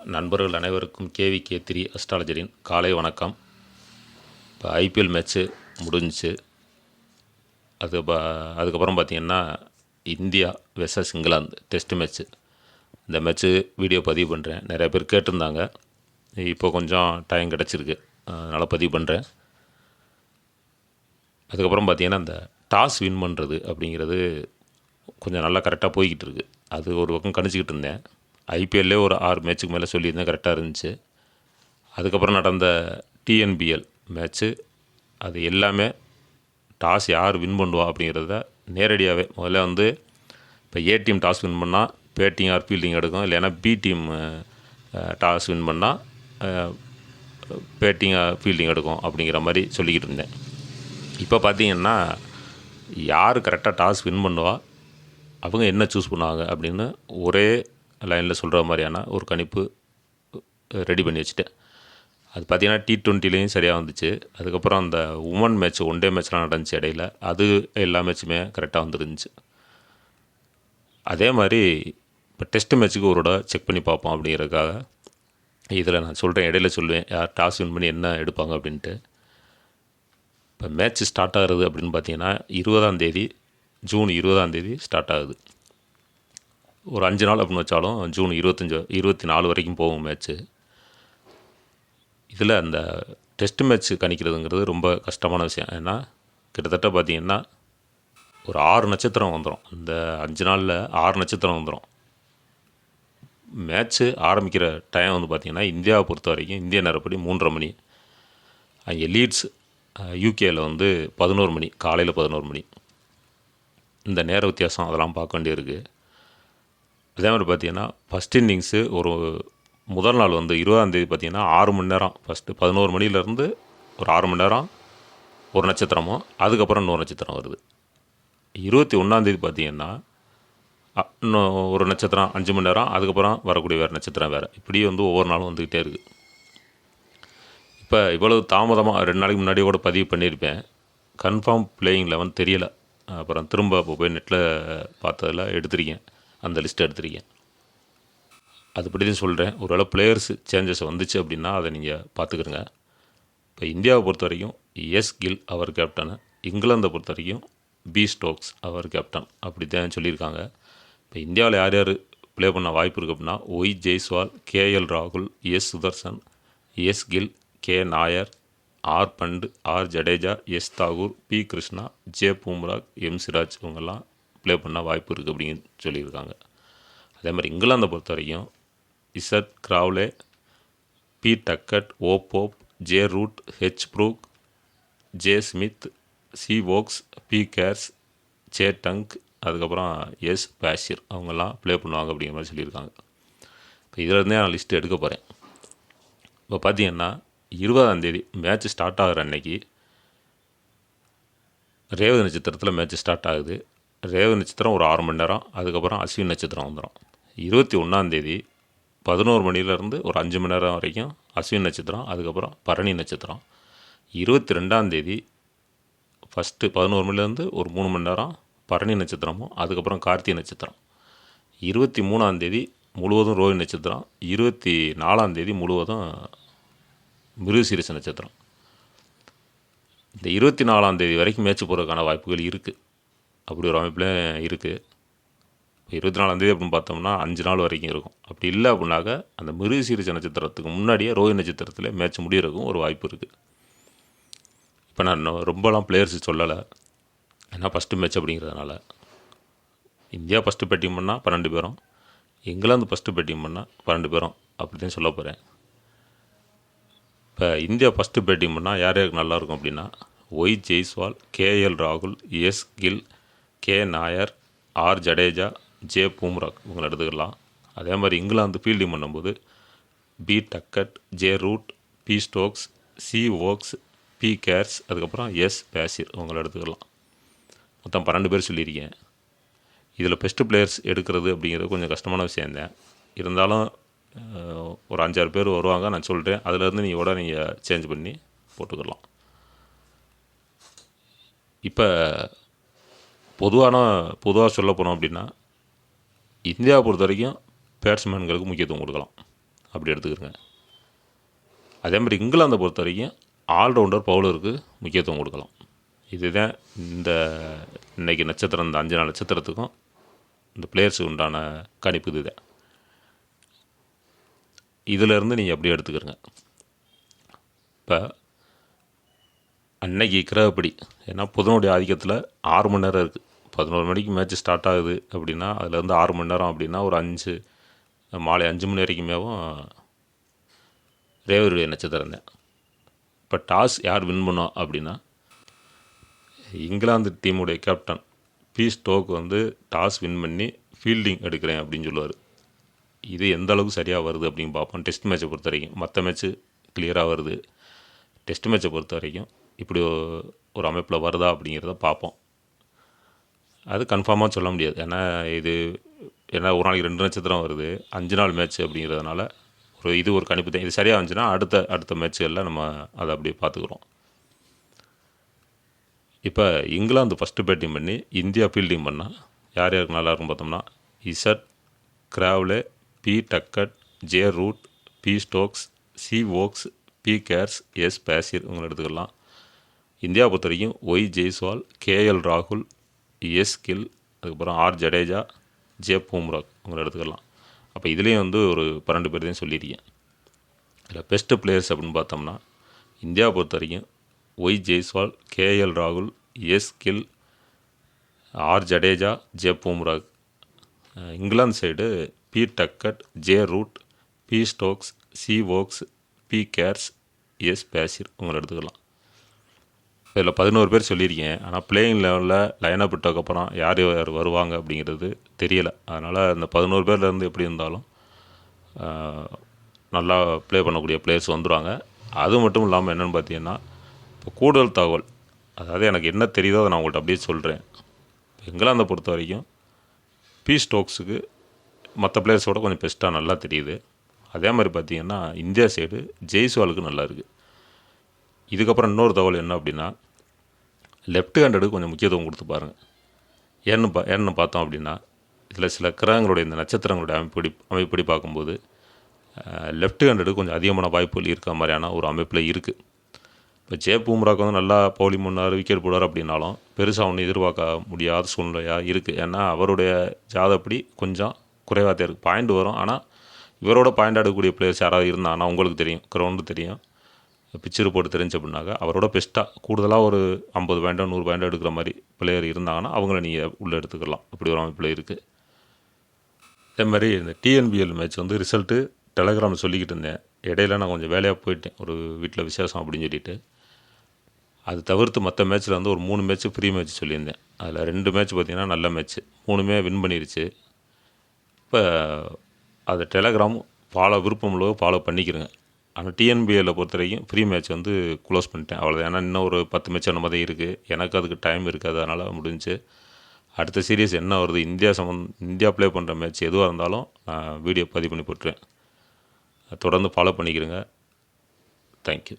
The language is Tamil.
நண்பர்கள் அனைவருக்கும் KVK3 அஸ்ட்ராலஜரின் காலை வணக்கம். இப்போ ஐபிஎல் மேட்ச்சு முடிஞ்சிச்சு. அதுக்கப்புறம் பார்த்திங்கன்னா India versus England test match. இந்த மேட்ச்சு வீடியோ பதிவு பண்ணுறேன். நிறைய பேர் கேட்டிருந்தாங்க. இப்போ கொஞ்சம் டைம் கிடச்சிருக்கு, அதனால் பதிவு பண்ணுறேன். அதுக்கப்புறம் பார்த்திங்கன்னா இந்த டாஸ் வின் பண்ணுறது அப்படிங்கிறது கொஞ்சம் நல்லா கரெக்டாக போய்கிட்டு இருக்குது. அது ஒரு பக்கம் கணிச்சிக்கிட்டு இருந்தேன். ஐபிஎல்லே ஒரு 6 மேட்ச்சுக்கு மேலே சொல்லியிருந்தேன், கரெக்டாக இருந்துச்சு. அதுக்கப்புறம் நடந்த டிஎன்பிஎல் மேட்ச்சு, அது எல்லாமே டாஸ் யார் வின் பண்ணுவா அப்படிங்கிறத நேரடியாகவே முதல்ல இப்போ ஏ டீம் டாஸ் வின் பண்ணால் பேட்டிங் ஆர் ஃபீல்டிங் எடுக்கும், இல்லைன்னா பி டீம் டாஸ் வின் பண்ணால் பேட்டிங் ஃபீல்டிங் எடுக்கும் அப்படிங்கிற மாதிரி சொல்லிக்கிட்டு இருந்தேன். இப்போ பார்த்திங்கன்னா யார் கரெக்டாக டாஸ் வின் பண்ணுவா, அவங்க என்ன சூஸ் பண்ணுவாங்க அப்படின்னு ஒரே லைனில் சொல்கிற மாதிரியான ஒரு கணிப்பு ரெடி பண்ணி வச்சுட்டேன். அது பார்த்திங்கன்னா T20லேயும் சரியாக வந்துச்சு. அதுக்கப்புறம் அந்த உமன் மேட்ச், 1 டே மேட்ச்லாம் நடந்துச்சு இடையில, அது எல்லா மேட்சுமே கரெக்டாக வந்துருந்துச்சு. அதே மாதிரி இப்போ டெஸ்ட் மேட்ச்சுக்கு ஒரு தடவை செக் பண்ணி பார்ப்போம் அப்படிங்கிறதுக்காக இதில் நான் சொல்கிறேன், இடையில சொல்லுவேன் யார் டாஸ் வின் பண்ணி என்ன எடுப்பாங்க அப்படின்ட்டு. இப்போ மேட்ச் ஸ்டார்ட் ஆகுறது அப்படின்னு பார்த்திங்கன்னா ஜூன் 20 ஸ்டார்ட் ஆகுது. ஒரு 5 நாள் அப்படின்னு வச்சாலும் ஜூன் 24 வரைக்கும் போகும் மேட்ச்சு. இதில் அந்த டெஸ்ட் மேட்ச் கணிக்கிறதுங்கிறது ரொம்ப கஷ்டமான விஷயம். ஏன்னா கிட்டத்தட்ட பார்த்திங்கன்னா ஒரு 6 நட்சத்திரம் வந்துடும். இந்த 5 நாளில் 6 நட்சத்திரம் வந்துடும். மேட்ச்சு ஆரம்பிக்கிற டைம் பார்த்திங்கன்னா இந்தியாவை பொறுத்த வரைக்கும் இந்திய நேரப்படி 3:30 மணி. அங்கே லீட்ஸ் யூகேயில் 11 மணி, காலையில் 11 மணி. இந்த நேர வித்தியாசம் அதெல்லாம் பார்க்க வேண்டியிருக்கு. அதே மாதிரி பார்த்திங்கன்னா ஃபஸ்ட் இன்னிங்ஸு முதல் நாள் 20 பார்த்திங்கன்னா 6 மணி நேரம், ஃபஸ்ட்டு 11 மணிலேருந்து ஒரு 6 மணி நேரம் ஒரு நட்சத்திரமும், அதுக்கப்புறம் இன்னொரு நட்சத்திரம் வருது. 21 பார்த்திங்கன்னா இன்னும் ஒரு நட்சத்திரம் 5 மணி நேரம், அதுக்கப்புறம் வரக்கூடிய வேறு நட்சத்திரம் வேறு. இப்படி ஒவ்வொரு நாளும் வந்துக்கிட்டே இருக்குது. இப்போ இவ்வளவு தாமதமாக 2 நாளைக்கு முன்னாடியே கூட பதிவு பண்ணியிருப்பேன். கன்ஃபார்ம் பிளேயிங் 11 தெரியலை. அப்புறம் திரும்ப இப்போ போய் நெட்டில் பார்த்ததில் எடுத்திருக்கேன், அந்த லிஸ்ட்டை எடுத்திருக்கேன். அதுபடி தான் சொல்கிறேன். ஒருவேளை பிளேயர்ஸ் சேஞ்சஸ் வந்துச்சு அப்படின்னா அதை நீங்கள் பார்த்துக்கிறங்க. இப்போ இந்தியாவை பொறுத்த வரைக்கும் எஸ் கில் அவர் கேப்டனு, இங்கிலாந்தை பொறுத்த வரைக்கும் பி ஸ்டோக்ஸ் அவர் கேப்டன், அப்படி தான் சொல்லியிருக்காங்க. இப்போ இந்தியாவில் யார் யார் ப்ளே பண்ண வாய்ப்பு இருக்குது அப்படின்னா ஒய் ஜெய்ஸ்வால், KL ராகுல், S Sudharsan, S Gill, K Nair, R Pant, R Jadeja, S Thakur, P Krishna, J Bumrah, M Siraj, இவங்கெல்லாம் ப்ளே பண்ண வாய்ப்பு இருக்குது அப்படின்னு சொல்லியிருக்காங்க. அதே மாதிரி இங்கிலாந்தை பொறுத்த வரைக்கும் Z Crawley, B Duckett, O Pope, J Root, H Brook, J Smith, C Woakes, B Carse, J Tongue, அதுக்கப்புறம் எஸ் பேஷிர், அவங்கெல்லாம் ப்ளே பண்ணுவாங்க அப்படிங்கிற மாதிரி சொல்லியிருக்காங்க. இப்போ இதிலேருந்தே நான் லிஸ்ட்டு எடுக்க போகிறேன். இப்போ பார்த்திங்கன்னா 20 மேட்ச் ஸ்டார்ட் ஆகிற அன்னைக்கு ரேவதி நட்சத்திரத்தில் மேட்ச் ஸ்டார்ட் ஆகுது. ரேவதி நட்சத்திரம் ஒரு 6 மணி நேரம், அதுக்கப்புறம் அஸ்வின் நட்சத்திரம் வந்துடும். 21 11 மணிலேருந்து ஒரு 5 மணி நேரம் வரைக்கும் அஸ்வின் நட்சத்திரம், அதுக்கப்புறம் பரணி நட்சத்திரம். 22 ஃபஸ்ட்டு 11 மணிலேருந்து ஒரு 3 மணி நேரம் பரணி நட்சத்திரமும், அதுக்கப்புறம் கார்த்திகை நட்சத்திரம். 23 முழுவதும் ரோஹிணி நட்சத்திரம். 24 முழுவதும் மிருகசீரிஷ நட்சத்திரம். இந்த 24 வரைக்கும் மேட்ச் போகிறதுக்கான வாய்ப்புகள் இருக்குது. அப்படி ஒரு அமைப்பில் இருக்குது. இப்போ 24 அப்படின்னு பார்த்தோம்னா 5 நாள் வரைக்கும் இருக்கும். அப்படி இல்லை அப்படின்னாக்க அந்த மிருகசீரிஷ நட்சத்திரத்துக்கு முன்னாடியே ரோஹிணி நட்சத்திரத்தில் மேட்ச் முடிகிறதுக்கும் ஒரு வாய்ப்பு இருக்குது. இப்போ நான் ரொம்பலாம் பிளேயர்ஸ் சொல்லலை, ஏன்னா ஃபஸ்ட்டு மேட்ச் அப்படிங்கிறதுனால. இந்தியா ஃபஸ்ட்டு பேட்டிங் பண்ணால் 12 பேரும், இங்கிலாந்து ஃபஸ்ட்டு பேட்டிங் பண்ணால் 12 பேரும், அப்படி தான் சொல்ல போகிறேன். இப்போ இந்தியா ஃபஸ்ட்டு பேட்டிங் பண்ணால் யார் யாருக்கு நல்லாயிருக்கும் அப்படின்னா ஒய் ஜெய்ஸ்வால், KL ராகுல், S Gill, K Nair, R Jadeja, J Bumrah, இவங்களை எடுத்துக்கலாம். அதே மாதிரி இங்கிலாந்து ஃபீல்டிங் பண்ணும்போது B Duckett, J Root, B Stokes, C Woakes, B Carse, அதுக்கப்புறம் எஸ் பேஷிர், இவங்களை எடுத்துக்கலாம். மொத்தம் 12 பேர் சொல்லியிருக்கேன். இதில் பெஸ்ட்டு பிளேயர்ஸ் எடுக்கிறது அப்படிங்கிறது கொஞ்சம் கஷ்டமான விஷயந்தான். இருந்தாலும் ஒரு 5-6 பேர் வருவாங்க, நான் சொல்கிறேன். அதிலேருந்து நீங்கள் சேஞ்ச் பண்ணி போட்டுக்கலாம். இப்போ பொதுவாக சொல்ல போனோம் அப்படின்னா இந்தியாவை பொறுத்த வரைக்கும் பேட்ஸ்மேன்களுக்கு முக்கியத்துவம் கொடுக்கலாம். அப்படி எடுத்துக்கிறங்க. அதே மாதிரி இங்கிலாந்தை பொறுத்த வரைக்கும் ஆல்ரவுண்டர் பவுலருக்கு முக்கியத்துவம் கொடுக்கலாம். இதுதான் இந்த இன்றைக்கி நட்சத்திரம், இந்த 5 நாள் நட்சத்திரத்துக்கும் இந்த பிளேயர்ஸுக்கு உண்டான கணிப்பு இதுதான். இதிலேருந்து நீங்கள் எப்படி எடுத்துக்கிறங்க. இப்போ அன்னைக்கு கிரகப்படி, ஏன்னா புதனுடைய ஆதிக்கத்தில் 6 மணி நேரம் இருக்குது. 11 மணிக்கு மேட்ச் ஸ்டார்ட் ஆகுது அப்படின்னா அதுலேருந்து 6 மணி நேரம் அப்படின்னா ஒரு மாலை 5 மணி வரைக்குமேவும் ரேவதியுடைய நட்சத்திரம் தான். இப்போ டாஸ் யார் வின் பண்ணோம் அப்படின்னா இங்கிலாந்து டீமுடைய கேப்டன் பி ஸ்டோக் வந்து டாஸ் வின் பண்ணி ஃபீல்டிங் எடுக்கிறேன் அப்படின்னு சொல்லுவார். இது எந்த அளவுக்கு சரியாக வருது அப்படின்னு பார்ப்போம். டெஸ்ட் மேட்சை பொறுத்த வரைக்கும் மற்ற மேட்ச்சு கிளியராக வருது. டெஸ்ட் மேட்சை பொறுத்த வரைக்கும் இப்படி ஒரு அமைப்பில் வருதா அப்படிங்கிறத பார்ப்போம். அது கன்ஃபார்மாக சொல்ல முடியாது. ஏன்னா ஒரு நாளைக்கு 2 நட்சத்திரம் வருது, 5 நாள் மேட்ச் அப்படிங்கிறதுனால இது ஒரு கணிப்பு தான். இது சரியாக இருந்துச்சுன்னா அடுத்த மேட்ச்சுகளில் நம்ம அதை அப்படியே பார்த்துக்குறோம். இப்போ இங்கிலாந்து ஃபஸ்ட்டு பேட்டிங் பண்ணி இந்தியா ஃபீல்டிங் பண்ணால் யார் யாருக்கு நல்லா இருக்கும் பார்த்தோம்னா Z, Crawley, B Duckett, J Root, B Stokes, C Woakes, B Carse, S Bashir இவங்களை எடுத்துக்கலாம். இந்தியா பொறுத்த வரைக்கும் ஒய் ஜெய்ஸ்வால், கேஎல் ராகுல், எஸ் கில், அதுக்கப்புறம் ஆர் ஜடேஜா, ஜே பூம்ராக் இவங்களை எடுத்துக்கலாம். அப்போ இதுலேயும் வந்து ஒரு 12 பேர் தான் சொல்லியிருக்கேன். இதில் பெஸ்ட்டு பிளேயர்ஸ் அப்படின்னு பார்த்தோம்னா இந்தியா பொறுத்த வரைக்கும் ஒய் ஜெய்ஸ்வால், கேஎல் ராகுல், S Gill, R Jadeja, J Bumrah. England side B Duckett, J Root, B Stokes, C Woakes, B Carse, S Bashir இவங்களை எடுத்துக்கலாம். இதில் 11 பேர் சொல்லியிருக்கேன். ஆனால் பிளேயிங் லெவலில் லைனப் விட்டதுக்கப்புறம் யார் யார் வருவாங்க அப்படிங்கிறது தெரியலை. அதனால் அந்த 11 பேர்லேருந்து எப்படி இருந்தாலும் நல்லா ப்ளே பண்ணக்கூடிய பிளேயர்ஸ் வந்துடுவாங்க. அது மட்டும் இல்லாமல் என்னென்னு பார்த்தீங்கன்னா இப்போ கூடுதல் தகவல், அதாவது எனக்கு என்ன தெரியுதோ அதை நான் உங்கள்கிட்ட அப்படியே சொல்கிறேன். இங்கிலாந்தை பொறுத்த வரைக்கும் பி ஸ்டோக்ஸுக்கு மற்ற பிளேயர்ஸோட கொஞ்சம் பெஸ்ட்டாக நல்லா தெரியுது. அதே மாதிரி பார்த்தீங்கன்னா இந்தியா சைடு ஜெய்ஸ்வாலுக்கு நல்லா இருக்குது. இதுக்கப்புறம் இன்னொரு தகவல் என்ன அப்படின்னா லெஃப்ட் ஹேண்டடுக்கு கொஞ்சம் முக்கியத்துவம் கொடுத்து பாருங்கள். ஏன்னு பார்த்தோம் அப்படின்னா இதில் சில கிரகங்களுடைய இந்த நட்சத்திரங்களுடைய அமைப்படி பார்க்கும்போது லெஃப்ட் ஹேண்டடுக்கு கொஞ்சம் அதிகமான வாய்ப்புகள் இருக்க மாதிரியான ஒரு அமைப்பில் இருக்குது. இப்போ ஜே பூம்ராக்கு வந்து நல்லா பவுலிங் பண்ணார், விக்கெட் போடார் அப்படின்னாலும் பெருசாக ஒன்றும் எதிர்பார்க்க முடியாத சூழ்நிலையாக இருக்குது. ஏன்னா அவருடைய ஜாதப்படி கொஞ்சம் குறைவாக தான் இருக்குது. பாயிண்ட் வரும், ஆனால் இவரோட பாயிண்ட் எடுக்கக்கூடிய பிளேயர்ஸ் யாராவது இருந்தாங்கன்னா உங்களுக்கு தெரியும், கிரவுண்டு தெரியும், பிச்சு போட்டு தெரிஞ்சு அப்படின்னாக்கா அவரோட பெஸ்ட்டாக கூடுதலாக ஒரு 50 பாயிண்டோ 100 பாயிண்டோ எடுக்கிற மாதிரி பிளேயர் இருந்தாங்கன்னா அவங்கள நீங்கள் உள்ளே எடுத்துக்கலாம். அப்படி ஒரு அமைப்பில் இருக்குது. அதே மாதிரி இந்த டிஎன்பிஎல் மேட்ச் வந்து ரிசல்ட்டு டெலகிராமில் சொல்லிக்கிட்டு இருந்தேன். இடையில நான் கொஞ்சம் வேலையாக போயிட்டேன், ஒரு வீட்டில் விசேஷம் அப்படின்னு சொல்லிட்டு. அது தவிர்த்து மற்ற மேட்ச்சில் வந்து ஒரு 3 மேட்ச்சு ஃப்ரீ மேட்ச் சொல்லியிருந்தேன். அதில் 2 மேட்ச் பார்த்திங்கன்னா நல்ல மேட்ச்சு, 3மே வின் பண்ணிருச்சு. இப்போ அது டெலகிராம் விருப்பம் உள்ளவோ ஃபாலோ பண்ணிக்கிறேங்க. ஆனால் டிஎன்பிஎல்லை பொறுத்த வரைக்கும் ஃப்ரீ மேட்ச் வந்து க்ளோஸ் பண்ணிட்டேன், அவ்வளோதான். ஏன்னா இன்னும் ஒரு 10 மேட்ச் அந்த மாதிரி இருக்குது. எனக்கு அதுக்கு டைம் இருக்குது, அதனால் முடிஞ்சு. அடுத்த சீரீஸ் என்ன வருது, இந்தியா ப்ளே பண்ணுற மேட்ச் எதுவாக இருந்தாலும் நான் வீடியோ பதிவு பண்ணி போட்டுருவேன். தொடர்ந்து ஃபாலோ பண்ணிக்கிறேங்க. தேங்க்யூ.